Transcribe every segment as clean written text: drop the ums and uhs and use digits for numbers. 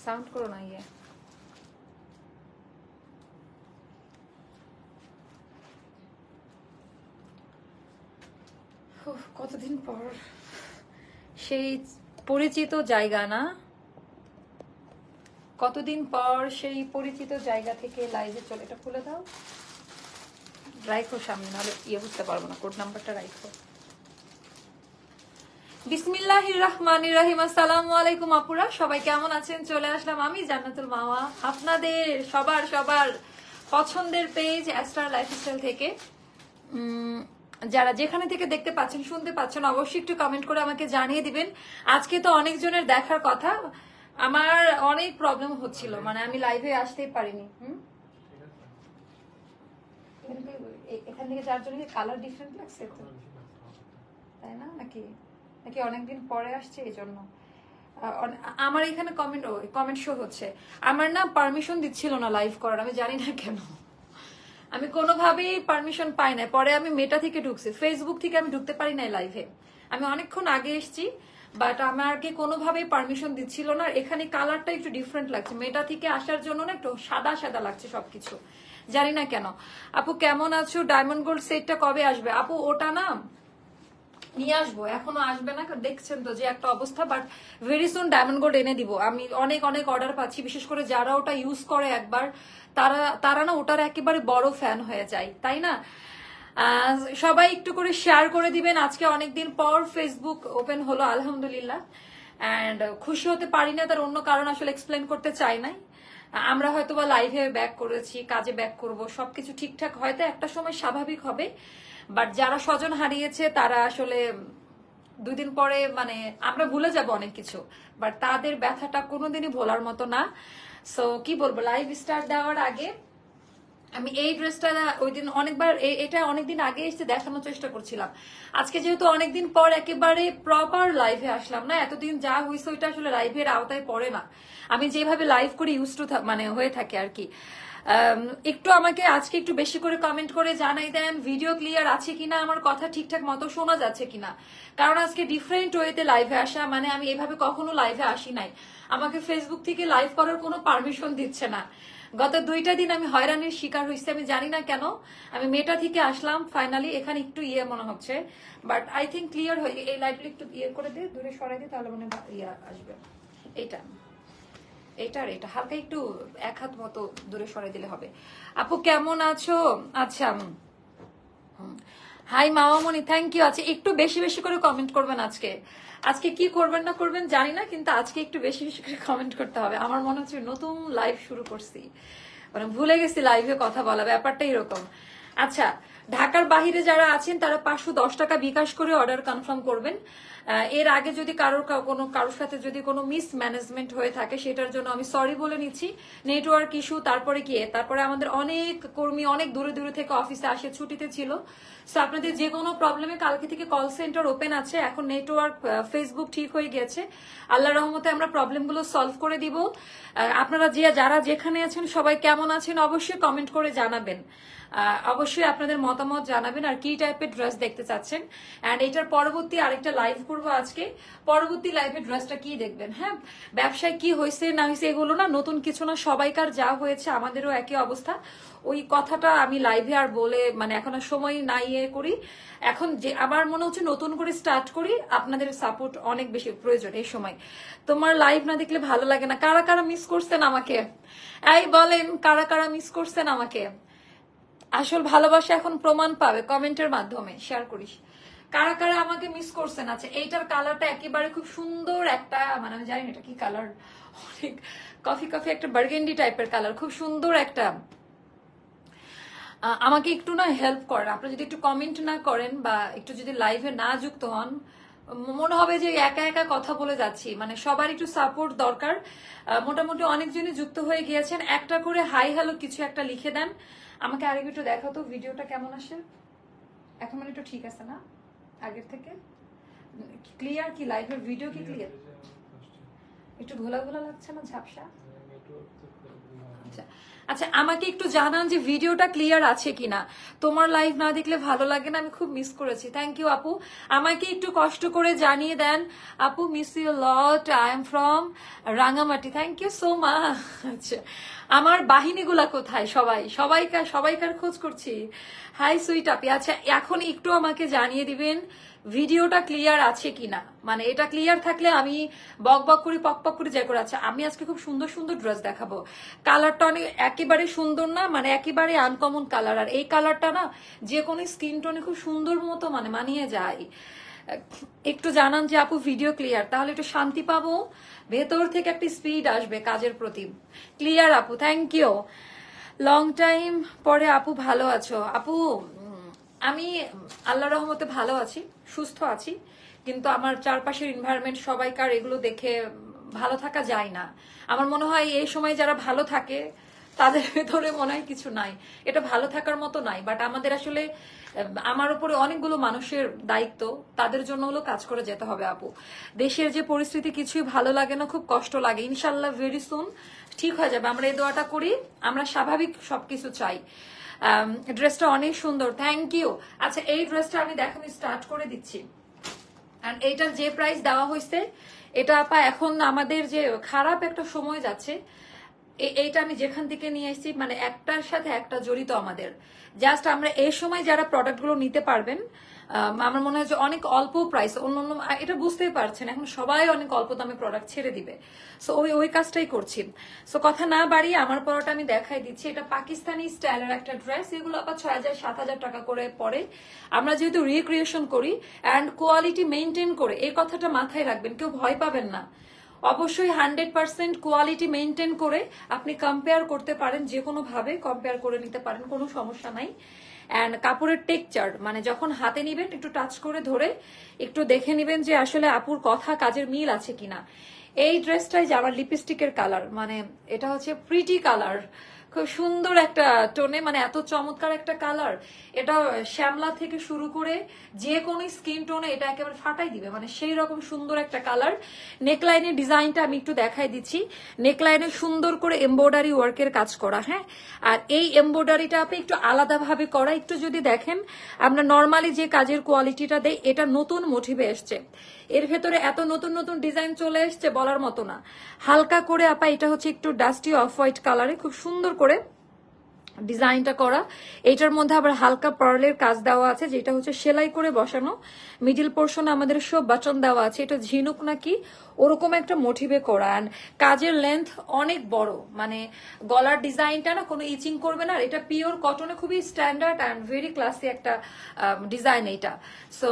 Sound করো না ইয়ে। কতদিন পর সেই পরিচিত জায়গা না, কতদিন পর সেই পরিচিত জায়গা থেকে লাইভে চলে। এটা খুলে দাও, রাইখো সামনে, নাহলে ইয়ে বুঝতে পারবো না। কোড নাম্বারটা রাইখো। বিসমিল্লাহির রহমানির রহিম। আসসালামু আলাইকুম আপুরা, সবাই কেমন আছেন? চলে আসলাম আমি জান্নাতুল মাওয়া, আপনাদের সবার সবার পছন্দের পেজ অ্যাস্টার লাইফস্টাইল থেকে। যারা যেখানে থেকে দেখতে পাচ্ছেন শুনতে পাচ্ছেন অবশ্যই একটু কমেন্ট করে আমাকে জানিয়ে দিবেন। আজকে তো অনেকজনের দেখার কথা, আমার অনেক প্রবলেম হচ্ছিল, মানে আমি লাইভে আসতেই পারিনি। এখান থেকে যার জন্য কালার ডিফারেন্ট লাগছে, তাই না? নাকি নাকি অনেকদিন পরে আসছে এই জন্য? আমার এখানে কমেন্ট শো হচ্ছে। আমার না পারমিশন দিচ্ছিল না লাইভ করার, আমি জানি না কেন। আমি কোনোভাবেই পারমিশন পাই না। পরে আমি মেটা থেকে ঢুকছি, ফেসবুক থেকে আমি ঢুকতে পারি না লাইভে। আমি অনেকক্ষণ আগে এসেছি, বাট আমাকে কোনোভাবেই পারমিশন দিচ্ছিল না। এখানে কালারটা একটু ডিফারেন্ট লাগছে, মেটা থেকে আসার জন্য না একটু সাদা সাদা লাগছে সবকিছু, জানি না কেন। আপু কেমন আছো? ডায়মন্ড গোল্ড সেটটা কবে আসবে? আপু ওটা না নিয়ে আসবো, এখনো আসবে না, দেখছেন তো যে একটা অবস্থা, but very soon diamond gold এনে দিব। আমি অনেক অনেক অর্ডার পাচ্ছি, বিশেষ করে যারা ওটা ইউজ করে একবার, তারা তারা না ওটার একেবারে বড় ফ্যান হয়ে যায়, তাই না? সবাই একটু করে শেয়ার করে দিবেন। আজকে অনেকদিন পর ফেসবুক ওপেন হলো আলহামদুলিল্লাহ, অ্যান্ড খুশি হতে পারি না, তার অন্য কারণ আসলে এক্সপ্লেন করতে চাই নাই। আমরা হয়তো বা লাইভে ব্যাক করেছি, কাজে ব্যাক করব, সবকিছু ঠিকঠাক হয়তো একটা সময় স্বাভাবিক হবে, বাট যারা স্বজন হারিয়েছে তারা আসলে 2 দিন পরে, মানে আমরা ভুলে যাব অনেক কিছু, বাট তাদের ব্যথাটা কোনোদিনই ভোলার মতো না। সো কি বলবো, লাইভ স্টার্ট দেওয়ার আগে আমি এই ড্রেসটা ওই দিন অনেকবার, এটা অনেকদিন আগে এসে দেখানোর চেষ্টা করছিলাম। আজকে যেহেতু অনেকদিন পর একেবারে প্রপার লাইভে আসলাম না, এতদিন যা হয়েছে ওইটা আসলে লাইভের আওতায় পড়ে না। আমি যেভাবে লাইভ করি ইউজ টু মানে হয়ে থাকে আর কি। একটু আমাকে আজকে একটু বেশি করে কমেন্ট করে জানাই দেন ভিডিও ক্লিয়ার আছে কিনা, আমার কথা ঠিকঠাক মতো শোনা যাচ্ছে কিনা। কারণ আজকে ডিফারেন্ট ওয়েতে লাইভে আসা, মানে আমি এভাবে কখনো লাইভে আসি নাই। আমাকে ফেসবুক থেকে লাইভ করার কোনো পারমিশন দিচ্ছে না। গত 2টা দিন আমি হয়রানির শিকার হয়েছি, আমি জানি না কেন। আমি মেটা থেকে আসলাম ফাইনালি, এখানে একটু ইয়ে মনে হচ্ছে, বাট আই থিঙ্ক ক্লিয়ার হয়ে। এই লাইটগুলো একটু ইয়ে করে দিয়ে দূরে সরাই দিয়ে, তাহলে মানে ইয়ে আসবে। এইটা এইটা আর এটা হালকা একটু 1 হাত মতো দূরে সরাই দিলে হবে। আপু কেমন আছো? আচ্ছা, হাই মামামণি, থ্যাংক ইউ। আচ্ছা একটু বেশি বেশি করে কমেন্ট করবেন আজকে। আজকে কি করবেন না করবেন জানি না, কিন্তু আজকে একটু বেশি বেশি করে কমেন্ট করতে হবে। আমার মনে হচ্ছে নতুন লাইভ শুরু করছি, মানে ভুলে গেছি লাইভে কথা বলা, ব্যাপারটা এরকম। আচ্ছা, ঢাকার বাহিরে যারা আছেন তারা 510 টাকা বিকাশ করে অর্ডার কনফার্ম করবেন। এর আগে যদি কারোর সাথে যদি কোনো মিসম্যানেজমেন্ট হয়ে থাকে সেটার জন্য আমি সরি বলে নিচ্ছি। নেটওয়ার্ক ইস্যু, তারপরে আমাদের অনেক কর্মী অনেক দূরে দূরে থেকে অফিসে আসে, ছুটিতে ছিল। সো আপনাদের যে কোনো প্রবলেমে কালকে থেকে কল সেন্টার ওপেন আছে। এখন নেটওয়ার্ক ফেসবুক ঠিক হয়ে গেছে, আল্লাহ রহমতে আমরা প্রবলেমগুলো সলভ করে দিব। আপনারা যারা যেখানে আছেন সবাই কেমন আছেন অবশ্যই কমেন্ট করে জানাবেন। অবশ্যই আপনাদের মতামত জানাবেন আর কি টাইপের ড্রেস দেখতে চাচ্ছেন। এন্ড এটার পরবর্তী আরেকটা লাইভ করবো আজকে, পরবর্তী লাইভে ড্রেসটা কি দেখবেন। হ্যাঁ, ব্যবসায় কি হয়েছে না হয়েছে এগুলো না, নতুন কিছু না, সবাইকার যা হয়েছে আমাদেরও একই অবস্থা। ওই কথাটা আমি লাইভে আর বলে মানে এখন আর সময় না ইয়ে করি। এখন যে আমার মনে হচ্ছে নতুন করে স্টার্ট করি, আপনাদের সাপোর্ট অনেক বেশি প্রয়োজন এই সময়। তোমার লাইভ না দেখলে ভালো লাগে না। কারা কারা মিস করছেন আমাকে, এই বলেন কারা কারা মিস করছেন আমাকে। আসল ভালোবাসা এখন প্রমাণ পাবে কমেন্টের মাধ্যমে, শেয়ার করিস কারা কারা আমাকে মিস করছেন। আচ্ছা, এইটার কালারটা একেবারে খুব সুন্দর একটা, মানে আমি জানি না এটা কি কালার, অনেক কফি কফি একটা বার্গেন্ডি টাইপের কালার, খুব সুন্দর একটা। আমাকে একটু না হেল্প করেন, আপনারা যদি একটু কমেন্ট না করেন বা একটু যদি লাইভে না যুক্ত হন, মনে হবে যে একা একা কথা বলে যাচ্ছি। মানে সবার একটু সাপোর্ট দরকার। মোটামুটি অনেকজনই যুক্ত হয়ে গিয়েছেন, একটা করে হাই হ্যালো কিছু একটা লিখে দেন আমাকে। আরেক একটু দেখো তো ভিডিওটা কেমন আসে এখন, মানে একটু ঠিক আছে না আগের থেকে? ক্লিয়ার কি লাইভের ভিডিও কি ক্লিয়ার? একটু ঘোলা ঘোলা লাগছে না, ঝাপসা? আচ্ছা আচ্ছা, আমাকে একটু জানান যে ভিডিওটা ক্লিয়ার আছে কিনা। তোমার লাইভ না দেখলে ভালো লাগে না, আমি খুব মিস করেছি। থ্যাংক ইউ আপু, আমাকে একটু কষ্ট করে জানিয়ে দেন। আপু miss you lot, I am from Rangamati. Thank you so much. আচ্ছা, আমার বাহিনীগুলা কোথায়? সবাইকার খোঁজ করছি। হাই সুইট আপি। আচ্ছা, এখন একটু আমাকে জানিয়ে দিবেন ভিডিওটা ক্লিয়ার আছে কিনা, মানে এটা ক্লিয়ার থাকলে আমি বক বক করে পক পক করে যাই করে। আচ্ছা, আমি আজকে খুব সুন্দর সুন্দর ড্রেস দেখাবো। কালারটা অনেক একেবারে সুন্দর না, মানে একেবারে আনকমন কালার, আর এই কালারটা না যে কোনো স্কিন টোনে খুব সুন্দর মতো মানে মানিয়ে যায়। একটু জানান যে আপু ভিডিও ক্লিয়ার, তাহলে একটু শান্তি পাবো, ভেতর থেকে একটা স্পিড আসবে কাজের প্রতি। ক্লিয়ার আপু, থ্যাংক ইউ। লং টাইম পরে আপু ভালো আছো? আপু আমি আল্লাহ রহমতে ভালো আছি, সুস্থ আছি, কিন্তু আমার চারপাশের এনভায়রনমেন্ট সবাইকার এগুলো দেখে ভালো থাকা যায় না। আমার মনে হয় এই সময় যারা ভালো থাকে তাদের ভেতরে মনে হয় কিছু নাই, এটা ভালো থাকার মতো নাই। বাট আমাদের আসলে আমার উপরে অনেকগুলো মানুষের দায়িত্ব, তাদের জন্য হলো কাজ করে যেতে হবে আপু। দেশের যে পরিস্থিতি কিছুই ভালো লাগে না, খুব কষ্ট লাগে। ইনশাল্লাহ ভেরি সুন ঠিক হয়ে যাবে, আমরা এই দোয়াটা করি, আমরা স্বাভাবিক সবকিছু চাই। ড্রেসটা অনেক সুন্দর, থ্যাংক ইউ। আচ্ছা, এই ড্রেসটা আমি দেখানো স্টার্ট করে দিচ্ছি। আর এইটার যে প্রাইস দেওয়া হয়েছে, এটা আপা এখন আমাদের যে খারাপ একটা সময় যাচ্ছে, এইটা আমি যেখান থেকে নিয়ে এসেছি, মানে একটার সাথে একটা জড়িত আমাদের। জাস্ট আমরা এই সময় যারা প্রোডাক্টগুলো নিতে পারবেন, আমার মনে হয় যে অনেক অল্প প্রাইস, অন্য এটা বুঝতেই পারছেন এখন সবাই অনেক অল্প দামে প্রোডাক্ট ছেড়ে দিবে। সো ওই কাজটাই করছি। সো কথা না বাড়িয়ে আমার পরোটা আমি দেখাই দিচ্ছি। এটা পাকিস্তানি স্টাইলের একটা ড্রেস, এগুলো আবার ৬,০০০-৭,০০০ টাকা করে পড়ে। আমরা যেহেতু রিক্রিয়েশন করি অ্যান্ড কোয়ালিটি মেনটেন করে, এই কথাটা মাথায় রাখবেন, কেউ ভয় পাবেন না। অবশ্যই 100% কোয়ালিটি মেনটেন করে আপনি কম্পেয়ার করতে পারেন, যে কোনো ভাবে কম্পেয়ার করে নিতে পারেন, কোনো সমস্যা নাই। অ্যান্ড কাপড়ের টেক্সচার, মানে যখন হাতে নিবেন একটু টাচ করে ধরে একটু দেখে নিবেন যে আসলে আপুর কথা কাজের মিল আছে কিনা। এই ড্রেসটাই যে আমার লিপস্টিকের কালার, মানে এটা হচ্ছে প্রিটি কালার, খুব সুন্দর একটা টোনে, মানে এত চমৎকার একটা কালার। এটা শ্যামলা থেকে শুরু করে যে কোনো স্কিন টোনে এটা একেবারে ফাটাই দিবে, মানে সেই রকম সুন্দর একটা কালার। নেকলাইনের ডিজাইনটা আমি একটু দেখাই দিচ্ছি। নেকলাইনে সুন্দর করে এমব্রয়ডারি ওয়ার্কের কাজ করা, হ্যাঁ। আর এই এমব্রয়ডারিটা আপনি একটু আলাদাভাবে করা। একটু যদি দেখেন, আমরা নর্মালি যে কাজের কোয়ালিটিটা দেই, এটা নতুন মোটিভে এসছে। এর ভেতরে এত নতুন নতুন ডিজাইন চলে এসছে বলার মতো না। হালকা করে আপা এটা হচ্ছে একটু ডাস্টি অফ হোয়াইট কালারে খুব সুন্দর করে ডিজাইনটা করা। এইটার মধ্যে আবার হালকা পার্লের কাজ দেওয়া আছে, যেটা হচ্ছে সেলাই করে বসানো। মিডিল পোর্শনে আমাদের সব বাটন দেওয়া আছে, এটা ঝিনুক নাকি ওরকম একটা মোটিভে করা। অ্যান্ড কাজের লেন্থ অনেক বড়, মানে গলার ডিজাইনটা না কোনো ইচিং করবে না। এটা পিওর কটনে, খুবই স্ট্যান্ডার্ড অ্যান্ড ভেরি ক্লাসি একটা ডিজাইন এইটা। সো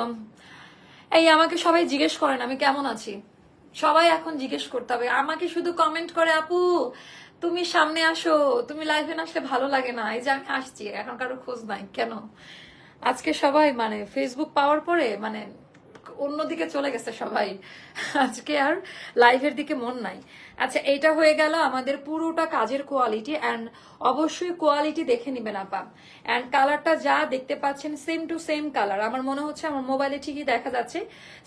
এই আমাকে সবাই জিজ্ঞেস করেন আমি কেমন আছি, সবাই এখন জিজ্ঞেস করতে হবে আমাকে, শুধু কমেন্ট করে আপু তুমি সামনে আসো, তুমি লাইভে না আসলে ভালো লাগে না। এই যে আমি আসছি, এখন কারো খোঁজ নাই কেন? আজকে সবাই মানে ফেসবুক পাওয়ার পরে মানে অন্যদিকে চলে গেছে সবাই, আজকে আর লাইভের দিকে মন নাই। আচ্ছা, এটা হয়ে গেল আমাদের পুরোটা কাজের কোয়ালিটি। অ্যান্ড অবশ্যই কোয়ালিটি দেখে নিবেন আপা। অ্যান্ড কালারটা যা দেখতে পাচ্ছেন সেম টু সেম কালার, আমার মনে হচ্ছে আমার মোবাইলে ঠিকই দেখা যাচ্ছে,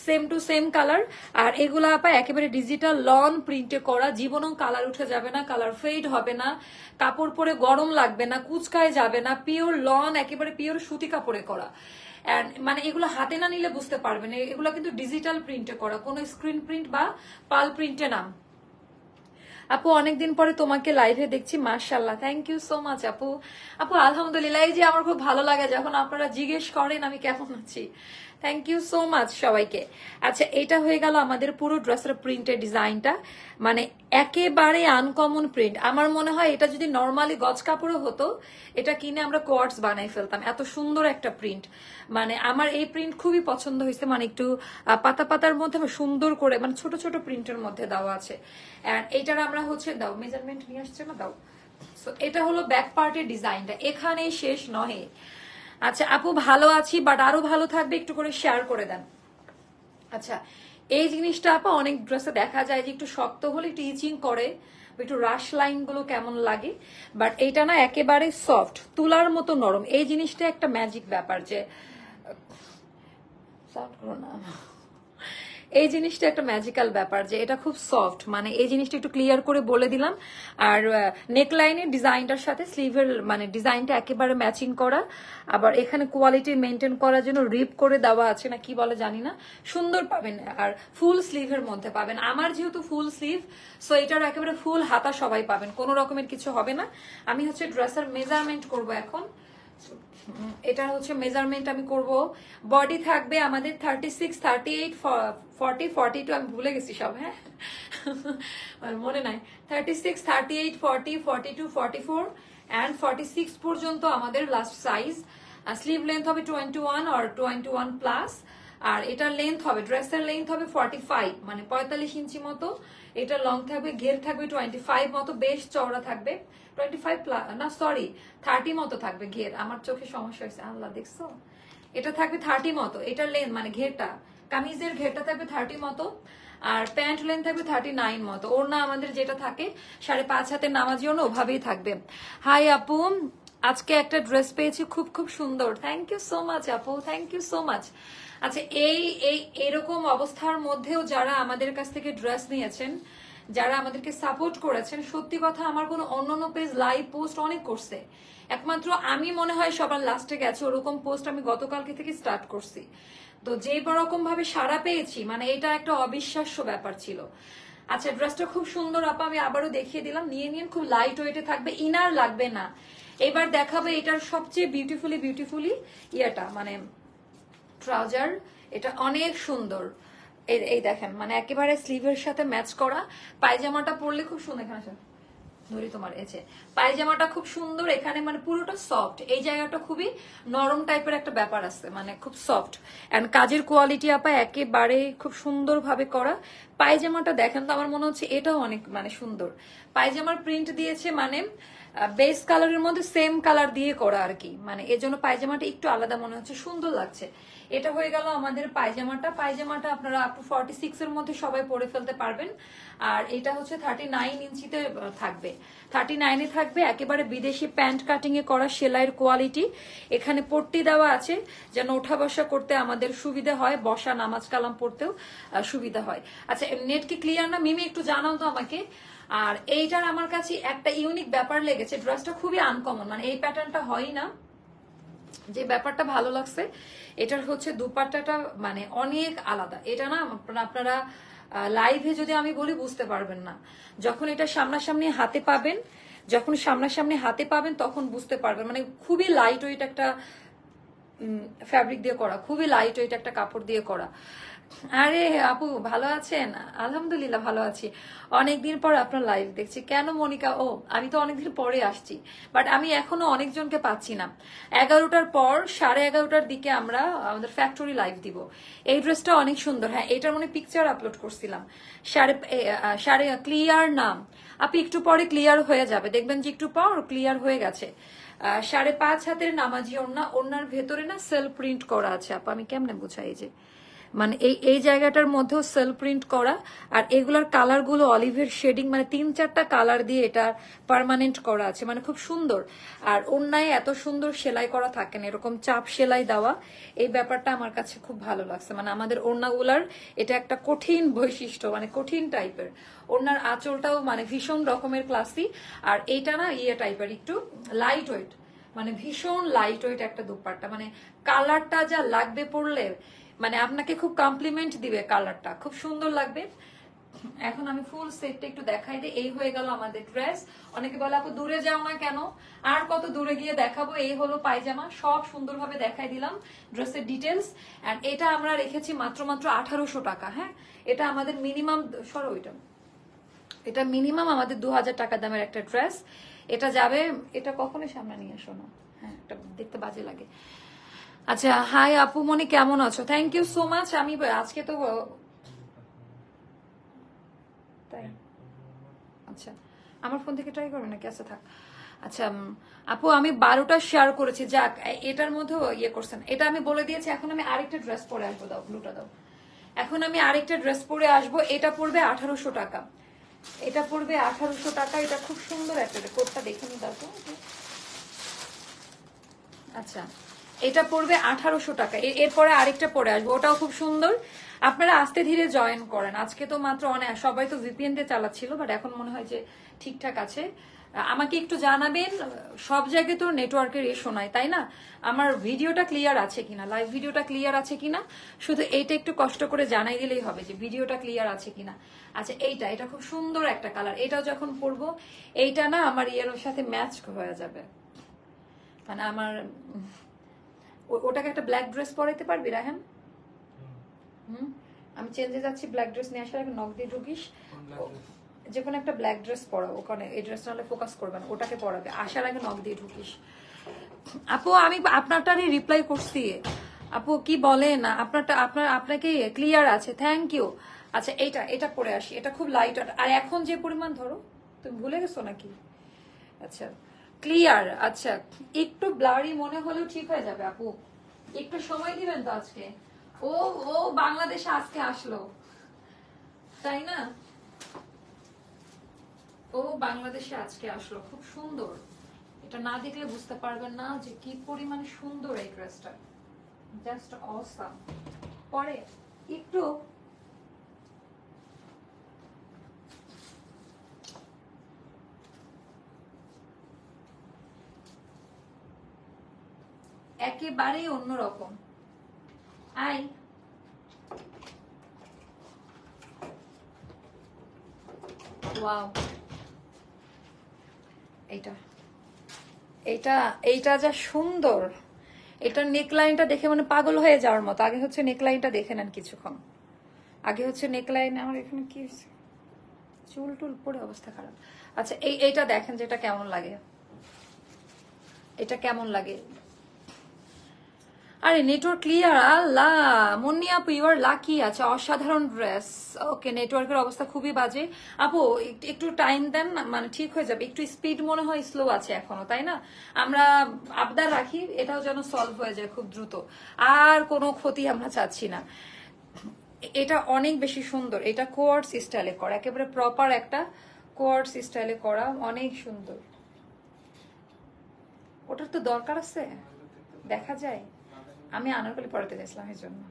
সেম টু সেম কালার। আর এগুলো আপা একেবারে ডিজিটাল লন প্রিন্টে করা, জীবনেও কালার উঠে যাবে না, কালার ফেড হবে না, কাপড় পরে গরম লাগবে না, কুচকায় যাবে না, পিওর লন, একেবারে পিওর সুতি কাপড়ে করা। মানে এগুলো হাতে না নিলে বুঝতে পারবেন, এগুলো কিন্তু ডিজিটাল প্রিন্টে করা, কোনো স্ক্রিন প্রিন্ট বা পাল প্রিন্টে না। আপু অনেকদিন পরে তোমাকে লাইভে দেখছি, মাশাআল্লাহ, থ্যাংক ইউ সো মাচ আপু। আপু আলহামদুলিল্লাহ, এই যে আমার খুব ভালো লাগে যখন আপনারা জিজ্ঞেস করেন আমি কেমন আছি। থ্যাংক ইউ সো মাচ সবাইকে। আচ্ছা, এটা হয়ে গেল আমাদের পুরো ড্রেসের প্রিন্টের ডিজাইনটা, মানে একেবারে আনকমন প্রিন্ট। আমার মনে হয় এটা যদি নর্মালি গজ কাপড়ও হতো, এটা কিনে আমরা কোয়ার্টস বানাই ফেলতাম, এত সুন্দর একটা প্রিন্ট। মানে আমার এই প্রিন্ট খুবই পছন্দ হয়েছে, মানে একটু পাতা পাতার মধ্যে সুন্দর করে, মানে ছোট ছোট প্রিন্টের মধ্যে দেওয়া আছে। এইটার আমরা হচ্ছে দাও মেজারমেন্ট নিয়ে আসছে না, দাও। সো এটা হলো ব্যাক পার্টের ডিজাইনটা, এখানেই শেষ নহে। আচ্ছা আপু ভালো আছি, বাট আরো ভালো থাকবে, একটু করে শেয়ার করে দেন। আচ্ছা, এই জিনিসটা আপা অনেক ড্রেসে দেখা যায় যে একটু শক্ত হলে একটু ইচিং করে, একটু রাশ লাইন গুলো কেমন লাগে, বাট এইটা না একেবারে সফট, তুলার মতো নরম। এই জিনিসটা একটা ম্যাজিক ব্যাপার, যে সাউন্ড করো না, এই জিনিসটা একটা ম্যাজিক্যাল ব্যাপার যে এটা খুব সফট, মানে এই জিনিসটা একটু ক্লিয়ার করে বলে দিলাম। আর নেকলাইনের ডিজাইনটার সাথে স্লিভের মানে ডিজাইনটা একেবারে ম্যাচিং করা, আবার এখানে কোয়ালিটি মেনটেন করার জন্য রিপ করে দেওয়া আছে না কি বলে জানি না, সুন্দর পাবেন। আর ফুল স্লিভের মধ্যে পাবেন, আমার যেহেতু ফুল স্লিভ সো এটার একেবারে ফুল হাতা সবাই পাবেন, কোনো রকমের কিছু হবে না। আমি হচ্ছে ড্রেসের মেজারমেন্ট করব এখন। এটা হচ্ছে মেজারমেন্ট আমি করব। বডি থাকবে আমাদের 36, 38, 40, 42, আমি ভুলে গেছি সব, হ্যাঁ মনে নাই। 36, 38, 40, 42, 44 অ্যান্ড 46 পর্যন্ত আমাদের লাস্ট সাইজ। স্লিভ লেন্থ হবে 21 আর 21 প্লাস। আর এটার লেন্থ হবে, ড্রেসের লেন্থ হবে 45 মানে 45 ইঞ্চি মতো। এটা লং থাকবে, ঘের থাকবে 25 মতো, বেশ চওড়া থাকবে। 25 প্লাস না, সরি 30 মতো থাকবে ঘের, আমার চোখে সমস্যা হয়েছে আল্লাহ, দেখছো? এটা থাকবে 30 মতো, এটার লেন্থ মানে ঘেরটা, কামিজের ঘেরটা থাকবে 30 মতো। আর প্যান্ট লেন্থ থাকবে 39 মতো। ওড়না আমাদের যেটা থাকে 5.5 হাতের নামাজি ওড়না, ওভাবেই থাকবে। হাই আপু, আজকে একটা ড্রেস পেয়েছি, খুব খুব সুন্দর। থ্যাংক ইউ সো মাচ আপু, থ্যাংক ইউ সো মাচ। আচ্ছা, এরকম অবস্থার মধ্যেও যারা আমাদের কাছ থেকে ড্রেস নিয়েছেন, যারা আমাদেরকে সাপোর্ট করেছেন, সত্যি কথা আমার কোনো অন্যান্য পেজ লাইভ পোস্ট অনেক করছে, একমাত্র আমি মনে হয় সবার লাস্টে গেছে, ওরকম পোস্ট আমি গতকালকে থেকে স্টার্ট করছি। তো যে রকম ভাবে সাড়া পেয়েছি, মানে এটা একটা অবিশ্বাস্য ব্যাপার ছিল। আচ্ছা, ড্রেসটা খুব সুন্দর আপা, আমি আবারও দেখিয়ে দিলাম, নিয়ে নিন, খুব লাইট ওয়েটে থাকবে, ইনার লাগবে না। এবার দেখাবে এটার সবচেয়ে বিউটিফুলি ইয়েটা, মানে ট্রাউজার, এটা অনেক সুন্দর। এই দেখেন, মানে একেবারে স্লিভের সাথে ম্যাচ করা। পায়জামাটা পরলে খুব সুন্দর, এখানে ধরি তোমার এসে পায়জামাটা খুব সুন্দর, এখানে মানে পুরোটা সফট, এই জায়গাটা খুবই নরম টাইপের একটা ব্যাপার আছে, মানে খুব সফট। এন্ড কাজের কোয়ালিটি আপা একেবারে খুব সুন্দর ভাবে করা। পায়জামাটা দেখেন তো, আমার মনে হচ্ছে এটাও অনেক মানে সুন্দর। পায়জামার প্রিন্ট দিয়েছে মানে বেস কালারের মধ্যে সেম কালার দিয়ে করা আর কি, মানে এর জন্য পায়জামাটা একটু আলাদা মনে হচ্ছে, সুন্দর লাগছে। এটা হয়ে গেল আমাদের পায়জামাটা আপনারা আপ টু 46 এর মধ্যে সবাই পরে ফেলতে পারবেন। আর এটা হচ্ছে 39 ইঞ্চিতে থাকবে, 39-এ থাকবে, একেবারে বিদেশি প্যান্ট কাটিং এ করা সেলাইয়ের কোয়ালিটি। এখানে পট্টি দেওয়া আছে যেন ওঠা বসা করতে আমাদের সুবিধা হয়, বসা নামাজ কালাম পড়তেও সুবিধা হয়। আচ্ছা, নেট কি ক্লিয়ার না মিমি, একটু জানাও তো আমাকে। আর এইটার আমার কাছে একটা ইউনিক ব্যাপার লেগেছে, ড্রেসটা খুবই আনকমন, মানে এই প্যাটার্নটা হয় না। যে ব্যাপারটা ভালো লাগছে এটার হচ্ছে দুপাট্টাটা মানে অনেক আলাদা। এটা না আপনারা লাইভে যদি আমি বলি বুঝতে পারবেন না, যখন এটা সামনাসামনি হাতে পাবেন তখন বুঝতে পারবেন। মানে খুবই লাইট ওয়েট একটা ফ্যাব্রিক দিয়ে করা, খুবই লাইট ওয়েট একটা কাপড় দিয়ে করা। আরে আপু ভালো আছেন? আলহামদুলিল্লাহ ভালো আছি, অনেকদিন পর আপনার লাইভ দেখছি। কেন মনিকা? ও আমি তো অনেকদিন পরে আসছি, বাট আমি এখনো অনেকজনকে পাচ্ছি না। 11টার পর 11:30টার দিকে আমরা আমাদের ফ্যাক্টরি লাইভ দিব। এই ড্রেসটা অনেক সুন্দর, হ্যাঁ এটার মানে পিকচার আপলোড করছিলাম। সাড়ে ক্লিয়ার নাম আপনি একটু পরে ক্লিয়ার হয়ে যাবে, দেখবেন যে একটু পর ক্লিয়ার হয়ে গেছে। 5.5 হাতের নামাজি ওড়না, ওড়নার ভেতরে না সেল প্রিন্ট করা আছে আপা, আমি কেমনে বুঝাই, এই যে মানে এই জায়গাটার মধ্যেও সেল প্রিন্ট করা। আর এগুলার কালার গুলো অলিভের শেডিং, মানে 3-4টা কালার দিয়ে এটা পার্মানেন্ট করা আছে, মানে খুব সুন্দর। আর ওড়নায় এত সুন্দর সেলাই করা থাকে না, এরকম চাপ সেলাই দেওয়া, এই ব্যাপারটা আমার কাছে খুব ভালো লাগছে। মানে আমাদের ওড়নাগুলার এটা একটা কঠিন বৈশিষ্ট্য, মানে কঠিন টাইপের। ওড়নার আঁচলটাও মানে ভীষণ রকমের ক্লাসি। আর এইটা না ইয়ে টাইপের, একটু লাইট ওয়েট, মানে ভীষণ লাইট ওয়েট একটা দুপাট্টা, মানে কালারটা যা লাগবে পরলে, মানে আপনাকে খুব কমপ্লিমেন্ট দিবে, কালারটা খুব সুন্দর লাগবে। এখন আমি ফুল সেটটা একটু দেখাই দিই। এই হয়ে গেল আমাদের ড্রেস। অনেকে বলে আপু দূরে যাও না কেন? আর কত দূরে গিয়ে দেখাবো। এই হলো পায়জামা, সব সুন্দরভাবে দেখাই দিলাম ড্রেসের ডিটেলস। এন্ড এটা আমরা রেখেছি মাত্র 1800 টাকা। হ্যাঁ, এটা আমাদের মিনিমাম, সরো এটা মিনিমাম আমাদের 2000 টাকা দামের একটা ড্রেস। এটা যাবে, এটা কখনোই সামনে নিয়ে আসো না, হ্যাঁ এটা দেখতে বাজে লাগে। আচ্ছা, হাই আপু মনি, কেমন আছো? Thank you so much. আমি আজকে তো তাই, আচ্ছা আমার ফোন থেকে ট্রাই করবে নাকি? আচ্ছা থাক। আচ্ছা আপু, আমি 12টা শেয়ার করেছি, যাক এটার মধ্যেও ইয়ে করছেন, এটা আমি বলে দিয়েছি। এখন আমি আরেকটা ড্রেস পরে আসবো, দাও ব্লুটা দাও। এখন আমি আরেকটা ড্রেস পরে আসবো, এটা পড়বে 1800 টাকা। এটা পড়বে 1800 টাকা। এটা খুব সুন্দর একটা, কোটটা দেখে নি দাও তো। আচ্ছা, এটা পড়বে 1800 টাকা। এরপরে আরেকটা পরে আসবো, ওটাও খুব সুন্দর। আপনারা আস্তে ধীরে জয়েন করেন। আজকে তো মাত্র অনেক সবাই তো ভিপিএন দিয়ে চালাচ্ছিল, বাট এখন মনে হয় যে ঠিকঠাক আছে। আমাকে একটু জানাবেন, সব জায়গায় তো নেটওয়ার্কের ইস্যু নাই, তাই না? আমার ভিডিওটা ক্লিয়ার আছে কিনা, লাইভ ভিডিওটা ক্লিয়ার আছে কিনা, শুধু এইটা একটু কষ্ট করে জানাই দিলেই হবে যে ভিডিওটা ক্লিয়ার আছে কিনা। আচ্ছা, এটা খুব সুন্দর একটা কালার, এটাও যখন পরবো এইটা না আমার ইয়ের সাথে ম্যাচ হয়ে যাবে। মানে আমার ওটাকে একটা ব্ল্যাক ড্রেস পরাইতে পারবি রাহেন? আমি চেঞ্জে যাচ্ছি, ব্ল্যাক ড্রেস নিয়ে আসার আগে নখ দিয়ে ঢুকিস, যে কোনো একটা ব্ল্যাক ড্রেস পরা, ওখানে এই ড্রেস নাহলে ফোকাস করবে না, ওটাকে পরাবে, আসার আগে নখ দিয়ে ঢুকিস। আপু আমি আপনারটারই রিপ্লাই করছি, আপু কি বলেন আপনাকে ক্লিয়ার আছে, থ্যাংক ইউ। আচ্ছা, এটা পরে আসি, এটা খুব লাইট, আর এখন যে পরিমাণ ধরো, তুমি ভুলে গেছো নাকি? আচ্ছা ক্লিয়ার, আচ্ছা একটু ব্লারি মনে হলেও ঠিক হয়ে যাবে আপু, একটু সময় দিবেন তো আজকে। ও ও বাংলাদেশে আজকে আসলো, তাই না? ও বাংলাদেশে আজকে আসলো, খুব সুন্দর। এটা না দেখলে বুঝতে পারবেন না যে কি পরিমাণে সুন্দর এই ড্রেসটা, জাস্ট অসাম। পরে একটু একেবারেই অন্যরকম। আই ওয়াও, এইটা এইটা এইটা যা সুন্দর, এটার নেকলাইনটা দেখে মানে পাগল হয়ে যাওয়ার মতো। আগে হচ্ছে নেকলাইনটা দেখে নেন কিছুক্ষণ, আগে হচ্ছে নেকলাইন। আমার এখানে কি চুল টুল পরে অবস্থা খারাপ। আচ্ছা এইটা দেখেন যেটা কেমন লাগে, এটা কেমন লাগে। আরে নেটওয়ার্ক ক্লিয়ার, আল্লাহ মুন্নি আপু ইউ আর লাকি। আচ্ছা অসাধারণ ড্রেস, ওকে নেটওয়ার্কের অবস্থা খুবই বাজে আপু, একটু টাইম দেন, মানে ঠিক হয়ে যাবে। একটু স্পিড মনে হয় স্লো আছে এখনো, তাই না? আমরা আবদার রাখি এটাও যেন সলভ হয়ে যায় খুব দ্রুত, আর কোনো ক্ষতি আমরা চাচ্ছি না। এটা অনেক বেশি সুন্দর, এটা কোয়ার্টস স্টাইলে করা, একেবারে প্রপার একটা কোয়ার্টস স্টাইলে করা, অনেক সুন্দর। ওটার তো দরকার আছে, দেখা যায়। আমি আনারকলি পড়াতে গেছিলাম এই জন্য।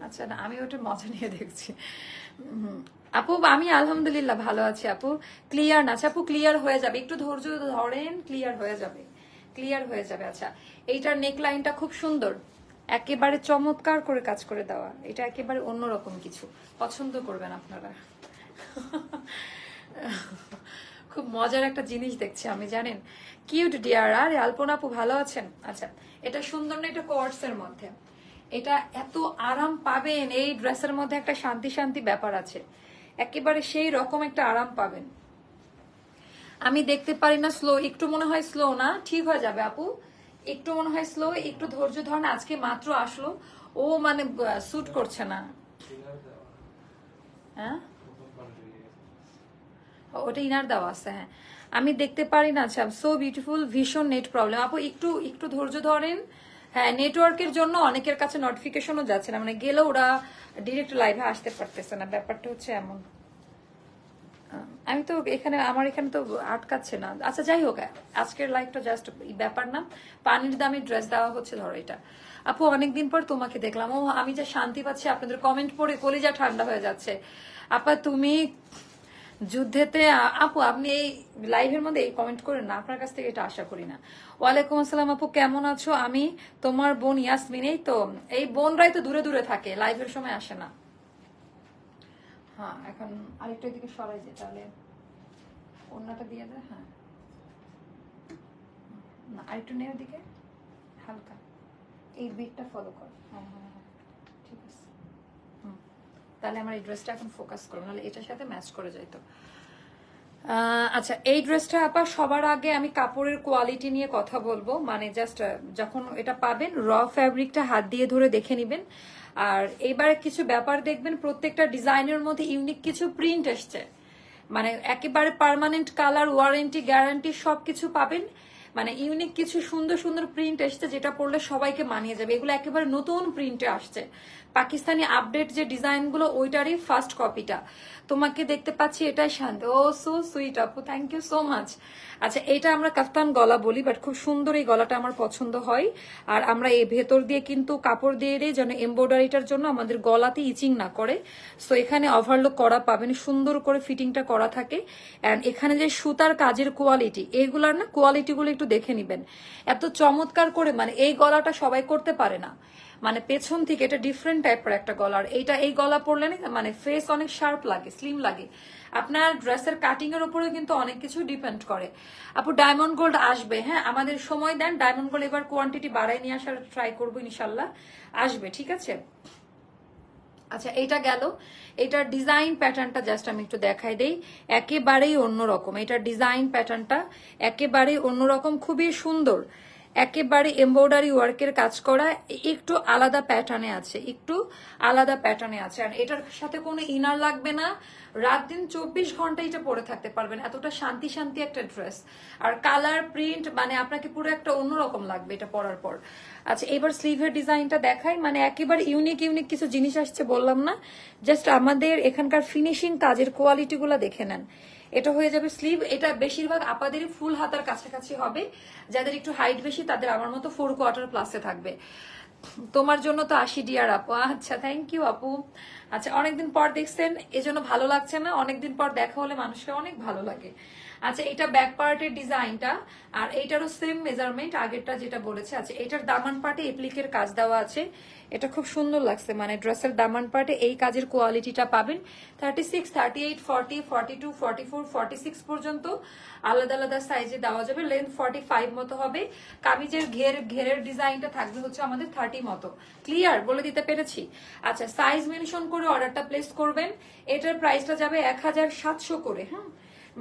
আচ্ছা না, আমি ওটা মজা নিয়ে দেখছি। আপু আমি আলহামদুলিল্লাহ ভালো আছি আপু, ক্লিয়ার না? আচ্ছা আপু ক্লিয়ার হয়ে যাবে, একটু ধৈর্য ধরেন, ক্লিয়ার হয়ে যাবে, ক্লিয়ার হয়ে যাবে। আচ্ছা এইটার নেকলাইনটা খুব সুন্দর, একেবারে চমৎকার করে কাজ করে দেওয়া, এটা একেবারে অন্যরকম কিছু, পছন্দ করবেন আপনারা। খুব মজার একটা জিনিস দেখছি আমি, জানেন? Cute deer. আর আলপনা আপু ভালো আছেন? আচ্ছা এটা সুন্দর না, এটা কোয়ার্টস এর মধ্যে, এটা এত আরাম পাবেন এই ড্রেসের মধ্যে, একটা শান্তি শান্তি ব্যাপার আছে, একেবারে সেই রকম একটা আরাম পাবেন। আমি দেখতে পারি না, স্লো একটু মনে হয়, স্লো না, ঠিক হয়ে যাবে আপু, একটু মনে হয় স্লো, একটু ধৈর্য ধরেন, আজকে মাত্র আসলো ও, মানে স্যুট করছে না। হ্যাঁ ওটা ইনার দেওয়া আছে, হ্যাঁ আমি দেখতে পারি না। আচ্ছা সো বিউটিফুল, ভীষণ নেট প্রবলেম আপু, একটু একটু ধৈর্য ধরেন। হ্যাঁ নেটওয়ার্কের জন্য অনেকের কাছে নোটিফিকেশনও যাচ্ছে না, মানে গেলেও ওরা ডিরেক্ট লাইভে আসতে পারতেছে না, ব্যাপারটা হচ্ছে এমন। আমি তো এখানে, আমার এখানে তো আটকাচ্ছে না। আচ্ছা যাই হোক, আজকের লাইভটা জাস্ট ব্যাপার না, পানির দামে ড্রেস দেওয়া হচ্ছে, ধরো এটা। আপু অনেকদিন পর তোমাকে দেখলাম, ও আমি যা শান্তি পাচ্ছি আপনাদের কমেন্ট পড়ে, কলিজা ঠান্ডা হয়ে যাচ্ছে। আপা তুমি যুদ্ধেতে, আপু আপনি এই লাইভের মধ্যে এই কমেন্ট করেন না, আপনার কাছ থেকে এটা আশা করি না। ওয়ালাইকুম আসসালাম আপু, কেমন আছো? আমি তোমার বোন ইয়াসমিন। এই তো, এই বোনরাই তো দূরে দূরে থাকে, লাইভের সময় আসে না। হ্যাঁ এখন আরেকটু এদিকে সরাই যে, তাহলে অন্যটা দিয়ে দেয়। হ্যাঁ না, আরেকটু নেই ওদিকে, হালকা এই বিটটা ফলো কর। হ্যাঁ হ্যাঁ হ্যাঁ ঠিক আছে। তাহলে আমার এই ড্রেসটা এখন ফোকাস করবো, নাহলে এটার সাথে ম্যাচ করে যাইতো। আচ্ছা এই ড্রেসটা আপা সবার আগে আমি কাপড়ের কোয়ালিটি নিয়ে কথা বলবো, মানে জাস্ট যখন এটা পাবেন র ফ্যাব্রিকটা হাত দিয়ে ধরে দেখে নিবেন। আর এইবার কিছু ব্যাপার দেখবেন, প্রত্যেকটা ডিজাইনের মধ্যে ইউনিক কিছু প্রিন্ট এসছে, মানে একেবারে পার্মানেন্ট কালার, ওয়ারেন্টি, গ্যারান্টি সবকিছু পাবেন। মানে ইউনিক কিছু সুন্দর সুন্দর প্রিন্ট এসছে যেটা পরলে সবাইকে মানিয়ে যাবে। এগুলো একেবারে নতুন প্রিন্টে আসছে, পাকিস্তানি আপডেট যে ডিজাইন গুলো ওইটারই ফার্স্ট কপিটা। তোমাকে দেখতে পাচ্ছি, এটাই শান্ত। ও সো সুইট আপু, থ্যাংক ইউ সো মাচ। আচ্ছা, এটা আমরা কাফতান গলা বলি, বাট খুব সুন্দর এই গলাটা আমার পছন্দ হয়। আর আমরা এই ভেতর দিয়ে কিন্তু কাপড় দিয়ে দিই যেন এমব্রয়ডারিটার জন্য আমাদের গলাতে ইচিং না করে। সো এখানে ওভারলুক করা পাবেন, সুন্দর করে ফিটিংটা করা থাকে। এন্ড এখানে যে সুতার কাজের কোয়ালিটি, এইগুলার না কোয়ালিটিগুলো একটু দেখে নিবেন, এত চমৎকার করে। মানে এই গলাটা সবাই করতে পারে না, মানে পেছন থেকে এটা ডিফারেন্ট টাইপের একটা গলার। এই গলা পরলে না মানে ফেস অনেক শার্প লাগে, স্লিম লাগে। আপনার ড্রেসের কাটিং এর উপরেও কিন্তু অনেক কিছু ডিপেন্ড করে। আপু ডায়মন্ড গোল্ড আসবে, হ্যাঁ আমাদের সময় দেন, ডায়মন্ড গোল্ড এবার কোয়ান্টিটি বাড়াই নিয়ে আসার ট্রাই করবো, ইনশাল্লাহ আসবে, ঠিক আছে। আচ্ছা, এইটা গেল। এটার ডিজাইন প্যাটার্নটা জাস্ট আমি একটু দেখাই দেই, একেবারেই অন্যরকম। এটার ডিজাইন প্যাটার্নটা একেবারেই অন্যরকম, খুবই সুন্দর, একেবারে এমব্রয়ডারি ওয়ার্কের কাজ করা, একটু আলাদা প্যাটার্নে আছে, একটু আলাদা প্যাটার্নে আছে। আর এটার সাথে কোনো ইনার লাগবে না, রাত দিন 24 ঘন্টা এটা পরে থাকতে পারবেন, এতটা শান্তি শান্তি একটা ড্রেস। আর কালার প্রিন্ট মানে আপনাকে পুরো একটা অন্যরকম লাগবে এটা পরার পর। আচ্ছা, এবার স্লিভের ডিজাইনটা দেখাই, মানে একেবারে ইউনিক ইউনিক কিছু জিনিস আসছে বললাম না, জাস্ট আমাদের এখানকার ফিনিশিং কাজের কোয়ালিটি গুলা দেখে নেন। এটা হয়ে যাবে স্লিভ, এটা বেশিরভাগ আপাদেরই ফুল হাতার কাছাকাছি হবে, যাদের একটু হাইট বেশি তাদের আমার মতো 4/4 প্লাসে থাকবে। তোমার জন্য তো 80 ডিয়ার আপু, আচ্ছা থ্যাংক ইউ আপু। আচ্ছা, অনেকদিন পর দেখছেন এজন্য ভালো লাগছে না, অনেকদিন পর দেখা হলে মানুষকে অনেক ভালো লাগে। আচ্ছা, এটা ব্যাক পার্টের ডিজাইনটা, আর এইটারও সেম মেজারমেন্ট আগেরটা যেটা বলেছে। আচ্ছা, এটার দামান পার্টে এপ্লিকের কাজ দেওয়া আছে, এটা খুব সুন্দর লাগছে, মানে ড্রেসের দামান পার্টে এই কাজের কোয়ালিটিটা পাবেন। 36, 38, 40, 42, 44, 46 পর্যন্ত আলাদা আলাদা সাইজে দেওয়া যাবে। লেন্থ 45 মতো হবে। কামিজের ঘেরের ডিজাইনটা থাকবে হচ্ছে আমাদের 30 মতো। ক্লিয়ার বলে দিতে পেরেছি? আচ্ছা, সাইজ মেনশন করে অর্ডারটা প্লেস করবেন। এটার প্রাইসটা যাবে 1700 করে। হ্যাঁ,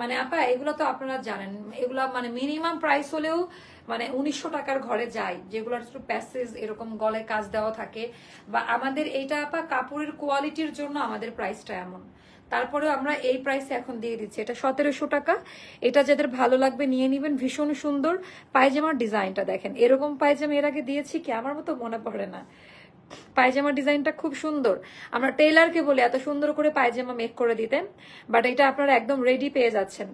মানে আপা এগুলো তো আপনারা জানেন, এগুলা মানে মিনিমাম প্রাইস হলেও মানে 1900 টাকার ঘরে যায়, যেগুলোর একটু প্যাসেজ এরকম গলে কাজ দেওয়া থাকে। বা আমাদের এইটা আপা কাপড়ের কোয়ালিটির জন্য আমাদের প্রাইসটা এমন, তারপরেও আমরা এই প্রাইসে এখন দিয়ে দিচ্ছি। এটা 1700 টাকা। এটা যাদের ভালো লাগবে নিয়ে নিবেন। ভীষণ সুন্দর পায়জামার ডিজাইনটা দেখেন, এরকম পায়জামা এর আগে দিয়েছি কি আমার মতো মনে পড়ে না। পায়জামা ডিজাইনটা খুব সুন্দর, আমরা টেইলারকে বলে এত সুন্দর করে পায়জামা মেক করে দিতেন, বাট এটা আপনারা একদম রেডি পেয়ে যাচ্ছেন।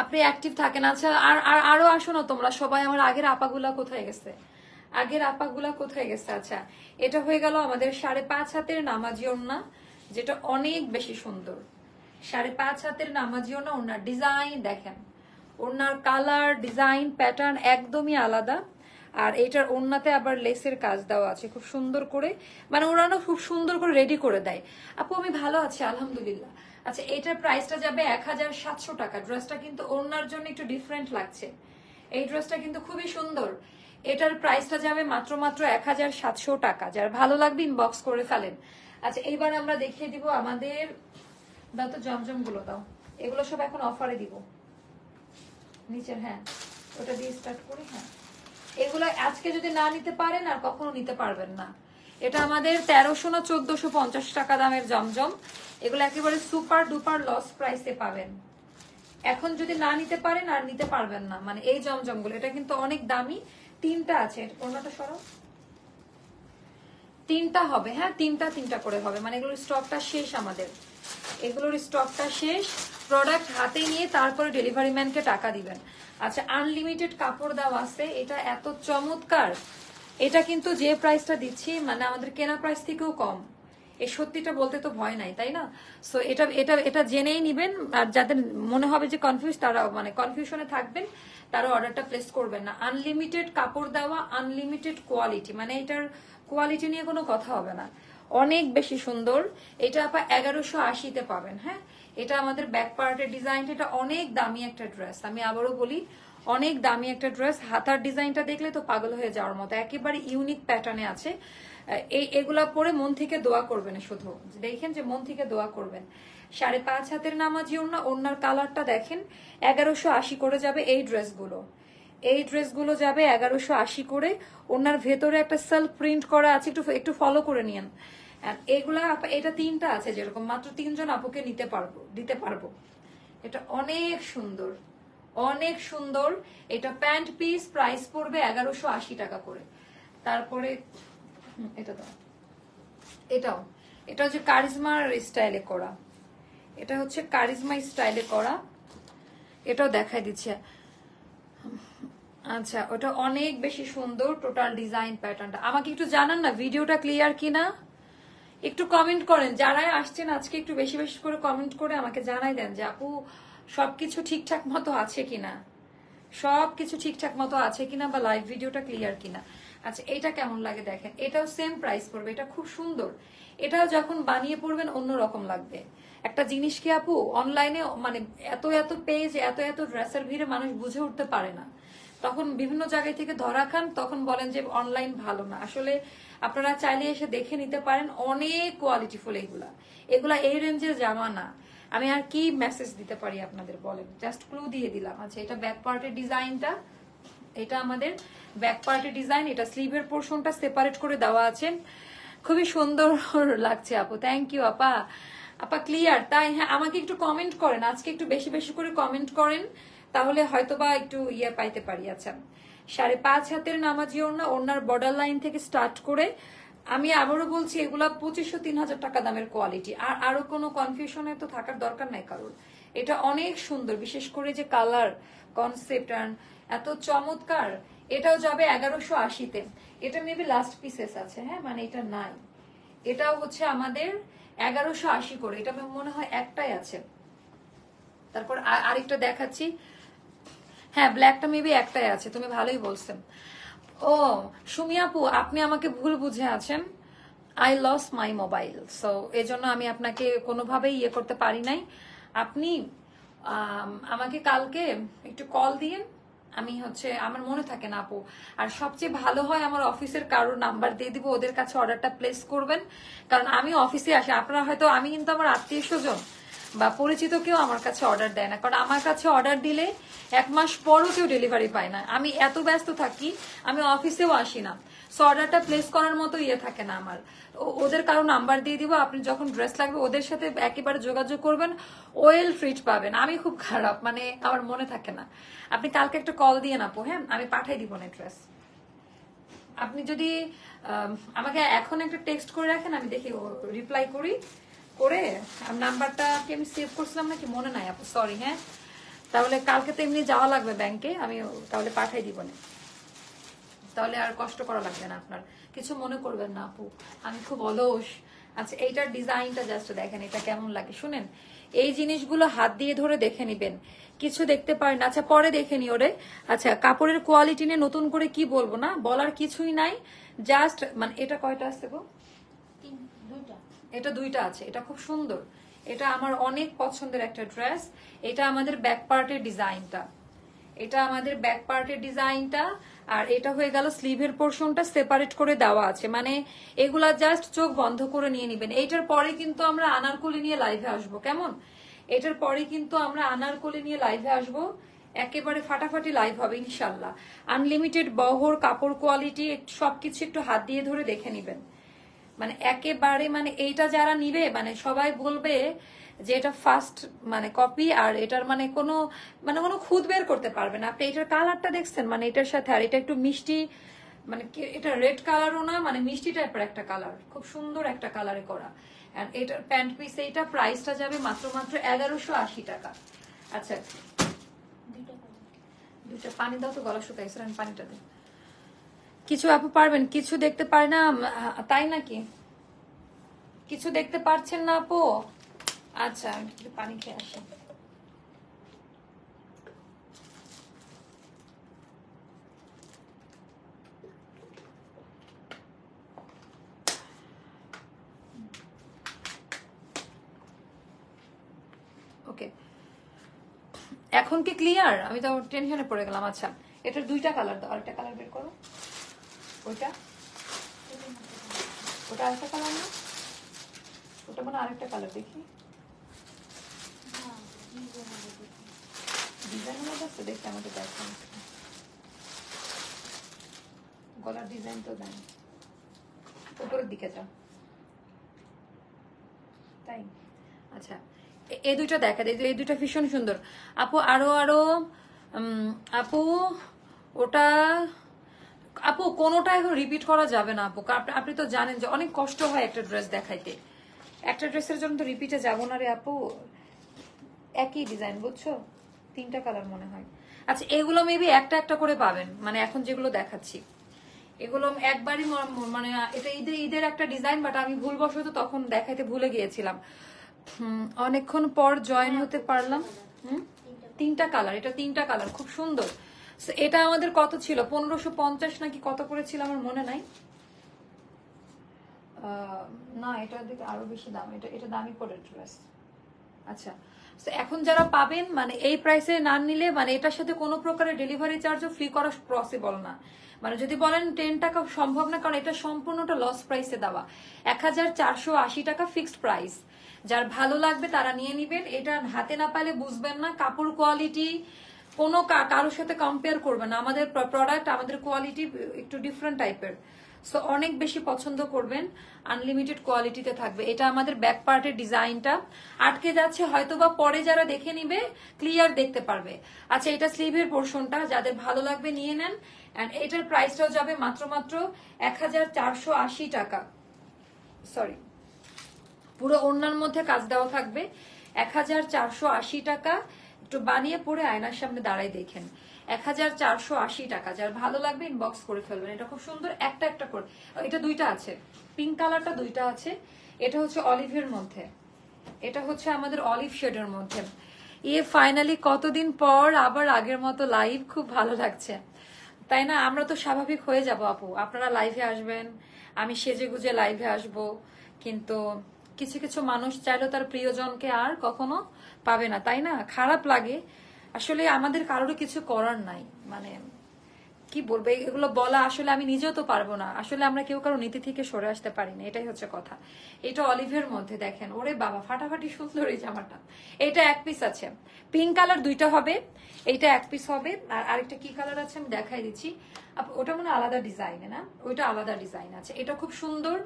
আপনি অ্যাক্টিভ থাকেন। আচ্ছা, আরো আসো না তোমরা সবাই, আমার আগের আপাগুলা কোথায় গেছে, আগের আপাগুলা কোথায় গেছে? আচ্ছা, এটা হয়ে গেল আমাদের 5.5 হাতের নামাজি ওড়না, যেটা অনেক বেশি সুন্দর। 5.5 হাতের নামাজি ওড়না, ওড়নার ডিজাইন দেখেন, ওড়নার কালার ডিজাইন প্যাটার্ন একদমই আলাদা। আর এটার ওড়নাতে আবার লেসের কাজ দেওয়া আছে খুব সুন্দর করে, মানে ওড়না খুব সুন্দর করে রেডি করে দেয়। আপু আমি ভালো আছি আলহামদুলিল্লাহ। আচ্ছা, এটার প্রাইসটা যাবে 1700 টাকা। ড্রেসটা কিন্তু ওড়নার জন্য একটু ডিফারেন্ট লাগছে, এই ড্রেসটা কিন্তু খুবই সুন্দর। এটার প্রাইসটা যাবে মাত্র 1700 টাকা। যার ভালো লাগবে ইনবক্স করে ফেলেন। আচ্ছা, এইবার আমরা দেখিয়ে দিব আমাদের, দাও তো জমজম গুলো দাও, এগুলো সব এখন অফারে দিব নিচের। হ্যাঁ, ওটা দিয়ে স্টার্ট করি। হ্যাঁ, এগুলো আজকে যদি না নিতে পারেন আর কখনো নিতে পারবেন না। এটা আমাদের 1300 না 1450 টাকা দামের জমজম। এগুলো একেবারে সুপার ডুপার লস প্রাইসে পাবেন। এখন যদি না নিতে পারেন আর নিতে পারবেন না, মানে এই জমজমগুলো এটা কিন্তু অনেক দামি। 3টা আছে, কোনটা সরো, 3টা হবে। হ্যাঁ, 3টা করে হবে, মানে এগুলোর স্টকটা শেষ আমাদের, এগুলোর স্টকটা শেষ। প্রোডাক্ট হাতে নিয়ে তারপরে ডেলিভারি ম্যানকে টাকা দিবেন। আচ্ছা, আনলিমিটেড কাপড় দেওয়া আছে, এটা এত চমৎকার। এটা কিন্তু যে প্রাইসটা দিচ্ছি মানে আমাদের কেনা প্রাইস থেকেও কম। এই সত্যিটা বলতে তো ভয় নাই, তাই না? সো এটা এটা এটা জেনেই নিবেন। আর যাদের মনে হবে যে কনফিউজ, তারা মানে কনফিউশনে থাকবেন, তারা অর্ডারটা প্লেস করবেন না। আনলিমিটেড কাপড় দেওয়া, আনলিমিটেড কোয়ালিটি, মানে এটার কোয়ালিটি নিয়ে কোনো কথা হবে না, অনেক বেশি সুন্দর। এটা আপা 1180-তে পাবেন। হ্যাঁ, এটা আমাদের ব্যাক পার্টের ডিজাইন, এটা অনেক দামি একটা ড্রেস, আমি আবারও বলি অনেক দামি একটা ড্রেস। হাতার ডিজাইনটা দেখলে তো পাগল হয়ে যাওয়ার মতো, একেবারে ইউনিক প্যাটার্নে আছে। এগুলা পরে মন থেকে দোয়া করবেন, শুধু দেখেন যে মন থেকে দোয়া করবেন। 5.5 হাতের নামাজি ওড়না, ওড়নার কালারটা দেখেন, 1180 করে যাবে এই ড্রেসগুলো। এই ড্রেসগুলো যাবে 1180 করে। ওনার ভেতরে একটা সেলফ প্রিন্ট করা আছে, একটু ফলো করে নিয়েন। এগুলা এটা 3টা আছে, যেরকম মাত্র 3 জন আপুকে দিতে পারবো। এটা অনেক সুন্দর, অনেক সুন্দর। এটা প্যান্ট পিস, প্রাইস পড়বে 1180 টাকা করে। তারপরে এটা দাও, এটাও, এটা হচ্ছে কারিজমার স্টাইলে করা, এটা হচ্ছে কারিজমা স্টাইলে করা, এটাও দেখাই দিচ্ছি। আচ্ছা, ওটা অনেক বেশি সুন্দর টোটাল ডিজাইন প্যাটার্নটা। আমাকে একটু জানান না ভিডিওটা ক্লিয়ার কিনা, একটু কমেন্ট করেন যারাই আসছেন আজকে, একটু বেশি বেশি করে কমেন্ট করে আমাকে জানাই দেন যে আপু সবকিছু ঠিকঠাক মতো আছে কিনা, সবকিছু ঠিকঠাক মতো আছে কিনা, বা লাইভ ভিডিওটা ক্লিয়ার কিনা। আচ্ছা, এটা কেমন লাগে দেখেন, এটাও সেম প্রাইস পড়বে, এটা খুব সুন্দর। এটাও যখন বানিয়ে পড়বেন অন্যরকম লাগবে। একটা জিনিস কি আপু, অনলাইনে মানে এত এত পেজ, এত এত ড্রেসের ভিড়ে মানুষ বুঝে উঠতে পারে না, তখন বিভিন্ন জায়গায় থেকে ধরা খান, তখন বলেন যে অনলাইন ভালো না। আসলে আপনারা চাইলে এসে দেখে নিতে পারেন, অনেক কোয়ালিটিফুল এগুলা। এগুলা এই রেঞ্জের জামা না। আমি আর কি মেসেজ দিতে পারি আপনাদের বলেন, জাস্ট ক্লু দিয়ে দিলাম। আচ্ছা, এটা ব্যাক পার্টের ডিজাইনটা, এটা আমাদের ব্যাক পার্টের ডিজাইন, এটা স্লিভের পোর্শনটা সেপারেট করে দেওয়া আছে, খুবই সুন্দর লাগছে আপু। থ্যাংক ইউ আপা। আপা ক্লিয়ার তাই? হ্যাঁ, আমাকে একটু কমেন্ট করেন আজকে, একটু বেশি বেশি করে কমেন্ট করেন, তাহলে হয়তোবা একটু ইয়ে পাইতে পারি। আচ্ছা, 5.5 হাতের নামাজি ওড়না, ওড়নার বর্ডার লাইন থেকে স্টার্ট করে, আমি আবারও বলছি এগুলা 2500-3000 টাকা দামের কোয়ালিটি। আর আরো কোনো কনফিউশনে তো থাকার দরকার নাই কারোর। এটা অনেক সুন্দর, বিশেষ করে যে কালার কনসেপ্ট এত চমৎকার। এটাও যাবে 1180-তে। এটা মেবি লাস্ট পিসেস আছে, হ্যাঁ, মানে এটা নাই। এটাও হচ্ছে আমাদের 1180 করে, এটা মনে হয় একটাই আছে। তারপর আরেকটা দেখাচ্ছি, হ্যাঁ ব্ল্যাকটা মেবি একটাই আছে, তুমি ভালোই বলছেন। ও সুমি আপু, আপনি আমাকে ভুল বুঝে আছেন, I loss my mobile, so এজন্য আমি আপনাকে কোনোভাবেই ইয়ে করতে পারি নাই। আপনি আমাকে কালকে একটু কল দিয়েন, আমি হচ্ছে আমার মনে থাকে না আপু। আর সবচেয়ে ভালো হয় আমার অফিসের কারোর নাম্বার দিয়ে দিব, ওদের কাছে অর্ডারটা প্লেস করবেন, কারণ আমি অফিসে আসি। আপনারা হয়তো, আমি কিন্তু আমার আত্মীয় স্বজন বা পরিচিত কেউ আমার কাছে অর্ডার দেয় না, কারণ আমার কাছে অর্ডার দিলে 1 মাস পরও কেউ ডেলিভারি পায় না। আমি এত ব্যস্ত থাকি, আমি অফিসেও আসি না, সো অর্ডারটা প্লেস করার মতো ইয়ে থাকে না আমার। ওদের কারো নাম্বার দিয়ে দিব, আপনি যখন ড্রেস লাগবে ওদের সাথে একেবারে যোগাযোগ করবেন, ওয়েল ট্রিট পাবেন। আমি খুব খারাপ, মানে আমার মনে থাকে না। আপনি কালকে একটা কল দিয়ে না আপু, হ্যাঁ, আমি পাঠাই দিব না ড্রেস। আপনি যদি আমাকে এখন একটা টেক্সট করে রাখেন, আমি দেখি রিপ্লাই করি, করে নাম্বারটা কি আমি সেভ করছিলাম নাকি মনে নাই আপু, সরি। হ্যাঁ, তাহলে কালকে তো এমনি যাওয়া লাগবে ব্যাংকে, আমি তাহলে পাঠাই দিব না, তাহলে আর কষ্ট করা লাগবে না আপনার। কিছু মনে করবেন না আপু, আমি খুব অলস। আচ্ছা, এইটার ডিজাইনটা জাস্ট দেখেন, এটা কেমন লাগে শুনেন। এই জিনিসগুলো হাত দিয়ে ধরে দেখে নিবেন, কিছু দেখতে পারেন। আচ্ছা, পরে দেখে নি ওরে। আচ্ছা, কাপড়ের কোয়ালিটি নিয়ে নতুন করে কি বলবো, না বলার কিছুই নাই, জাস্ট মানে এটা কয়টা আছে গো? এটা 2টা আছে, এটা খুব সুন্দর, এটা আমার অনেক পছন্দের একটা ড্রেস। এটা আমাদের ব্যাক পার্টের ডিজাইনটা, এটা আমাদের ব্যাক পার্টের ডিজাইনটা, আর এটা হয়ে গেল স্লিভের পোর্শনটা সেপারেট করে দেওয়া আছে, মানে এগুলা জাস্ট চোখ বন্ধ করে নিয়ে নিবেন। এইটার পরে কিন্তু আমরা আনারকলি নিয়ে লাইভে আসবো, কেমন? এটার পরে কিন্তু আমরা আনারকলি নিয়ে লাইভে আসবো, একেবারে ফাটাফাটি লাইভ হবে ইনশাল্লাহ। আনলিমিটেড বহর, কাপড় কোয়ালিটি সবকিছু একটু হাত দিয়ে ধরে দেখে নিবেন, মানে একেবারে, মানে এইটা যারা নিবে মানে সবাই বলবে যে এটা ফার্স্ট মানে কপি, আর এটার কোনো খুঁত বের করতে পারবে না। আপনি এটার কালারটা দেখছেন, মানে এটার সাথে আর এটা একটু মিষ্টি, মানে এটা রেড কালারও না, মানে মিষ্টি টাইপের একটা কালার, খুব সুন্দর একটা কালারে করা। আর এটার প্যান্ট পিস, এইটা প্রাইসটা যাবে মাত্র 1180 টাকা। আচ্ছা, 2টা পানি দাও তো, গলা শুকাইছে, আমি পানিটা দিই। কিছু আপু পারবেন, কিছু দেখতে পারে না, তাই নাকি? কিছু দেখতে পারছেন না আপু? আচ্ছা, আমি একটু পানি খেয়ে আসি। ওকে, এখন কি ক্লিয়ার? আমি তো টেনশনে পড়ে গেলাম। আচ্ছা, এটার 2টা কালার দাও, আরেকটা কালার বের করো। ওইটা, ওটা আরেকটা কালার না? ওটা মানে আরেকটা কালার, দেখি ডিজাইন মধ্যে আছে, দেখি আমাকে দেখো। গলার ডিজাইন তো দেন, উপরের দিকে যাও, তাই? আচ্ছা, এই 2টা দেখা যায়, এই 2টা ভীষণ সুন্দর আপু। আরো আরো আপু ওটা আপু কোনোটা এখন রিপিট করা যাবে না আপু, আপনি তো জানেন যে অনেক কষ্ট হয় একটা ড্রেস দেখাইতে, একটা ড্রেসের জন্য তো রিপিটে যাবো না রে আপু, একই ডিজাইন বুঝছো, 3টা কালার মনে হয়। আচ্ছা এগুলো মেবি একটা একটা করে পাবেন, মানে এখন যেগুলো দেখাচ্ছি এগুলো একবারই মানে এটা ঈদের একটা ডিজাইন, বাট আমি ভুলবশত তখন দেখাইতে ভুলে গিয়েছিলাম। অনেকক্ষণ পর জয়েন হতে পারলাম। 3টা কালার, এটা 3টা কালার, খুব সুন্দর। এটা আমাদের কত ছিল, 1550 নাকি কত করে ছিল আমার মনে নাই। না এটার দিকে আরো বেশি দাম, এটা দামি করে ড্রেস। আচ্ছা এখন যারা পাবেন মানে এই প্রাইসে না নিলে, মানে এটার সাথে কোনো প্রকারের ডেলিভারি চার্জও ফ্রি করা পসিবল না, মানে যদি বলেন 10 টাকা সম্ভব না, কারণ এটা সম্পূর্ণটা লস প্রাইসে দেওয়া। 1480 টাকা ফিক্সড প্রাইস। যার ভালো লাগবে তারা নিয়ে নিবেন, এটা হাতে না পাইলে বুঝবেন না, কাপড় কোয়ালিটি কোনো কারোর সাথে কম্পেয়ার করবে না। আমাদের প্রোডাক্ট, আমাদের কোয়ালিটি একটু ডিফারেন্ট টাইপের, সো অনেক বেশি পছন্দ করবেন, আনলিমিটেড কোয়ালিটিতে থাকবে। এটা আমাদের ব্যাক পার্টের ডিজাইনটা আটকে যাচ্ছে, হয়তোবা পরে যারা দেখে নিবে ক্লিয়ার দেখতে পারবে। আচ্ছা এটা স্লিভের পোর্শনটা, যাদের ভালো লাগবে নিয়ে নেন। এন্ড এটার প্রাইসটাও যাবে মাত্র 1480 টাকা। সরি, পুরো ওড়নার মধ্যে কাজ দেওয়া থাকবে, 1480 টাকা। একটু বানিয়ে পরে আয়নার সামনে দাঁড়াই দেখেন, 1480 টাকা। যার ভালো লাগবে ইনবক্স করে ফেলবেন। এটা খুব সুন্দর, একটা একটা করে, এটা 2টা আছে, পিঙ্ক কালারটা 2টা আছে, এটা হচ্ছে অলিভের মধ্যে, এটা হচ্ছে আমাদের অলিভ শেডের মধ্যে। ফাইনালি কতদিন পর আবার আগের মতো লাইভ, খুব ভালো লাগছে তাই না? আমরা তো স্বাভাবিক হয়ে যাব আপু, আপনারা লাইভে আসবেন, আমি সেজে গুজে লাইভে আসব, কিন্তু কিছু কিছু মানুষ চাইলেও তার প্রিয়জনকে আর কখনো পাবে না, তাই না? খারাপ লাগে আসলে, আমাদের কারোর কিছু করার নাই, মানে কি বলবো, এগুলো বলা আসলে আমি নিজেও তো পারবো না, আসলে আমরা কেউ কারো নীতি থেকে সরে আসতে পারি না, এটাই হচ্ছে কথা। এটা অলিভের মধ্যে দেখেন, ওরে বাবা ফাটাফাটি সুন্দর এই জামাটা। এটা এক পিস আছে, পিঙ্ক কালার 2টা হবে, এইটা এক পিস হবে, আর আরেকটা কি কালার আছে আমি দেখাই দিচ্ছি। ওটা মানে আলাদা ডিজাইনে না, ওইটা আলাদা ডিজাইন আছে। এটা খুব সুন্দর,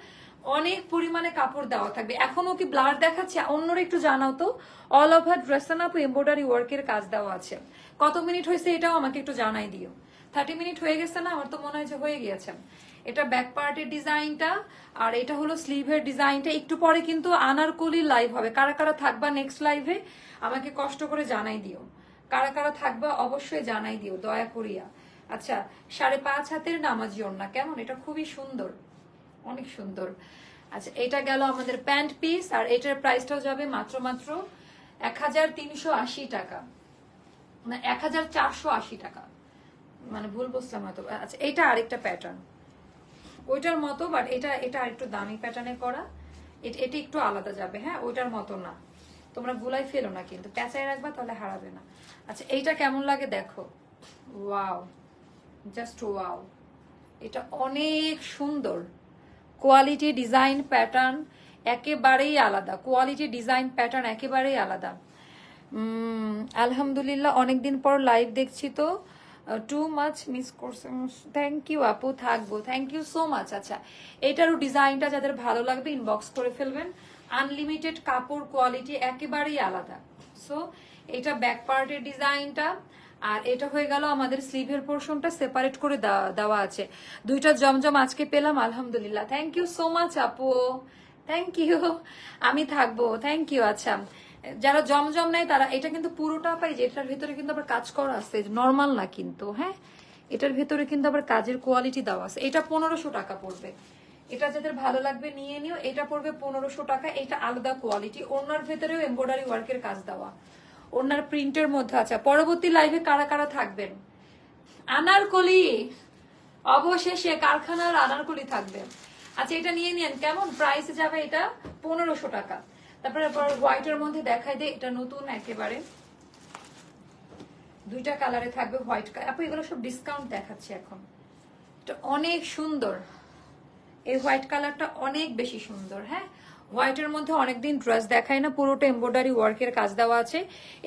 অনেক পরিমাণে কাপড় দেওয়া থাকবে। এখনো কি ব্লার দেখাচ্ছে? অন্যরা একটু জানাও তো। All over dress up embroidery ওয়ার্কের কাজ দেওয়া আছে। কত মিনিট হয়েছে এটাও আমাকে একটু জানাই দিও। 30 মিনিট হয়ে গেছে না? আমার তো মনে হয় যে হয়ে গিয়েছে। এটা ব্যাক পার্টের ডিজাইনটা, আর এটা হলো স্লিভের ডিজাইনটা। একটু পরে কিন্তু আনারকলির লাইভ হবে, কারা কারা থাকবা নেক্সট লাইভে আমাকে কষ্ট করে জানাই দিও, কারা কারা থাকবা অবশ্যই জানাই দিও দয়া করিয়া। আচ্ছা 5.5 হাতের নামাজি ওড়না, কেমন? এটা খুবই সুন্দর, অনেক সুন্দর। আচ্ছা এটা গেল আমাদের প্যান্ট পিস, আর এটার প্রাইসটাও যাবে মাত্র 1380 টাকা, না 1480 টাকা, মানে ভুল বলছিলাম হয়তো। আচ্ছা এটা আরেকটা প্যাটার্ন ওইটার মতো, বাট এটা আরেকটু দামি প্যাটার্নে করা, এটা একটু আলাদা যাবে, হ্যাঁ ওইটার মতো না, তোমরা গুলাই ফেলো না কিন্তু, প্যাঁচায় রাখবা তাহলে হারাবে না। আচ্ছা এইটা কেমন লাগে দেখো, ওয়াও, জাস্ট ওয়াও, এটা অনেক সুন্দর, কোয়ালিটি ডিজাইন প্যাটার্ন একেবারেই আলাদা, কোয়ালিটি ডিজাইন প্যাটার্ন একেবারেই আলাদা। আলহামদুলিল্লাহ অনেকদিন পর লাইভ দেখছি, তো টু মাচ মিস করছে, থ্যাংক ইউ আপু, থাকবো, থ্যাংক ইউ সো মাচ। আচ্ছা এটারও ডিজাইনটা যাদের ভালো লাগবে ইনবক্স করে ফেলবেন, আনলিমিটেড কাপড়, কোয়ালিটি একেবারেই আলাদা। সো এটা ব্যাক পার্টের ডিজাইনটা, আর এটা হয়ে গেল আমাদের স্লিভের পোর্শনটা সেপারেট করে দেওয়া আছে। 2টা জমজম আজকে পেলাম, আলহামদুলিল্লাহ, থ্যাংক ইউ সো মাচ আপু, থ্যাংক ইউ, আমি থাকবো, থ্যাংক ইউ। আচ্ছা যারা জমজম নেয় তারা এটা কিন্তু পুরোটা পাই, যে এটার ভিতরে কিন্তু আবার কাজ করা আছে, নর্মাল না কিন্তু, হ্যাঁ এটার ভিতরে কিন্তু আবার কাজের কোয়ালিটি দেওয়া আছে। এটা 1500 টাকা পড়বে, এটা যাদের ভালো লাগবে নিয়ে নিও, এটা পড়বে 1500 টাকা। এটা আলাদা কোয়ালিটি, ওনার ভেতরেও এমব্রয়ডারি ওয়ার্কের কাজ দেওয়া, ওনার প্রিন্টের মধ্যে আছে। পরবর্তী লাইভে কারা কারা থাকবেন? আনারকলি, অবশেষে কারখানার আনারকলি থাকবে। আচ্ছা এটা নিয়ে নিন, কেমন প্রাইসে যাবে? এটা 1500 টাকা। তারপরে হোয়াইটের মধ্যে দেখাই দে, এটা নতুন একেবারে, 2টা কালারে থাকবে, হোয়াইট কালার। আপু এগুলো সব ডিসকাউন্ট দেখাচ্ছি এখন, এটা অনেক সুন্দর, এই হোয়াইট কালারটা অনেক বেশি সুন্দর। হ্যাঁ হোয়াইটের মধ্যে অনেকদিন ড্রেস দেখায় না, পুরোটা এমব্রয়ডারি ওয়ার্কের কাজ দেওয়া আছে।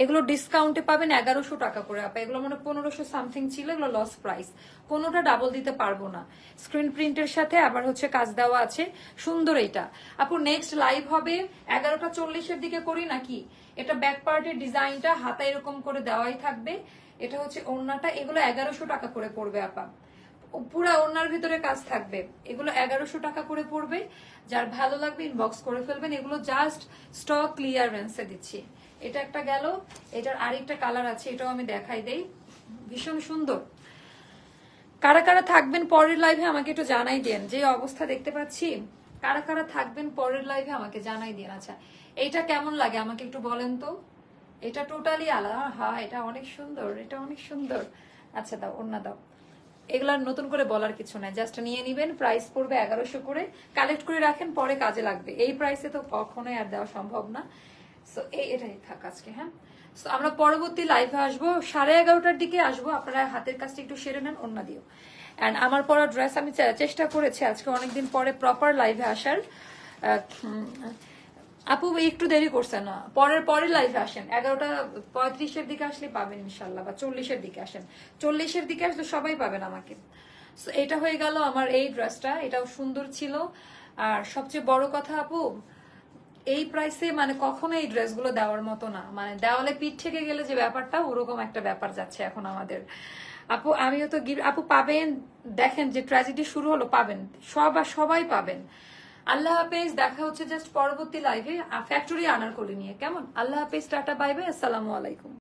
এগুলো ডিসকাউন্টে পাবেন 1100 টাকা করে আপা, এগুলো মানে 1500 সামথিং ছিল, এগুলো লস প্রাইস, কোনোটা ডাবল দিতে পারবো না। স্ক্রিন প্রিন্টের সাথে আবার হচ্ছে কাজ দেওয়া আছে, সুন্দর। এটা আপু নেক্সট লাইভ হবে 11টা 40-এর দিকে করি নাকি? এটা ব্যাক পার্টের ডিজাইনটা হাতা এরকম করে দেওয়াই থাকবে, এটা হচ্ছে ওড়নাটা, এগুলো 1100 টাকা করে পড়বে আপা, পুরা ওড়নার ভিতরে কাজ থাকবে, এগুলো 1100 টাকা করে পড়বে। যার ভালো লাগবে ইনবক্স করে ফেলবেন, এগুলো জাস্ট স্টক ক্লিয়ারেন্সে দিচ্ছি। এটা একটা গেল, এটার আরেকটা কালার আছে, এটাও আমি দেখাই দেই, ভীষণ সুন্দর। কারা কারা থাকবেন পরের লাইভে আমাকে একটু জানাই দেন, যে অবস্থা দেখতে পাচ্ছি, কারা কারা থাকবেন পরের লাইভে আমাকে জানাই দেন। আচ্ছা এইটা কেমন লাগে আমাকে একটু বলেন তো, এটা টোটালি আলাদা, হ্যাঁ এটা অনেক সুন্দর, এটা অনেক সুন্দর। আচ্ছা দাও, ওড়না দাও। এগুলার নতুন করে বলার কিছু নাই, জাস্ট নিয়ে নিবেন, প্রাইস পড়বে 1100 করে, কালেক্ট করে রাখেন, পরে কাজে লাগবে। এই প্রাইসে তো কখনোই আর দেওয়া সম্ভব না। সো এটাই থাক আজকে, হ্যাঁ। সো আমরা পরবর্তী লাইভে আসবো 11:30টার দিকে আসবো, আপনারা হাতের কাজটা একটু সেরে নেন, অন্য দিও। অ্যান্ড আমার পরা ড্রেস আমি চেষ্টা করেছি আজকে অনেকদিন পরে প্রপার লাইভে আসার। আপু একটু দেরি করছে না, পরের লাইভে আসেন, 11:35-এর দিকে আসলে পাবেন ইনশাল্লাহ, বা 40-এর দিকে আসেন, 40-এর দিকে আসলে সবাই পাবেন আমাকে। এটা হয়ে গেল আমার এই ড্রেসটা, এটাও সুন্দর ছিল। আর সবচেয়ে বড় কথা আপু, এই প্রাইসে মানে কখনো এই ড্রেসগুলো দেওয়ার মতো না, মানে দেওয়ালে পিঠ থেকে গেলে যে ব্যাপারটা, ওরকম একটা ব্যাপার যাচ্ছে এখন আমাদের। আপু আমিও তো আপু পাবেন, দেখেন যে ট্র্যাজেডি শুরু হলো, পাবেন সবাই পাবেন। আল্লাহ হাফেজ, দেখা হচ্ছে জাস্ট পরবর্তী লাইভে ফ্যাক্টরি আনারকলি নিয়ে, কেমন? আল্লাহ হাফেজ, টাটা, বাই বাই, আসসালামু আলাইকুম।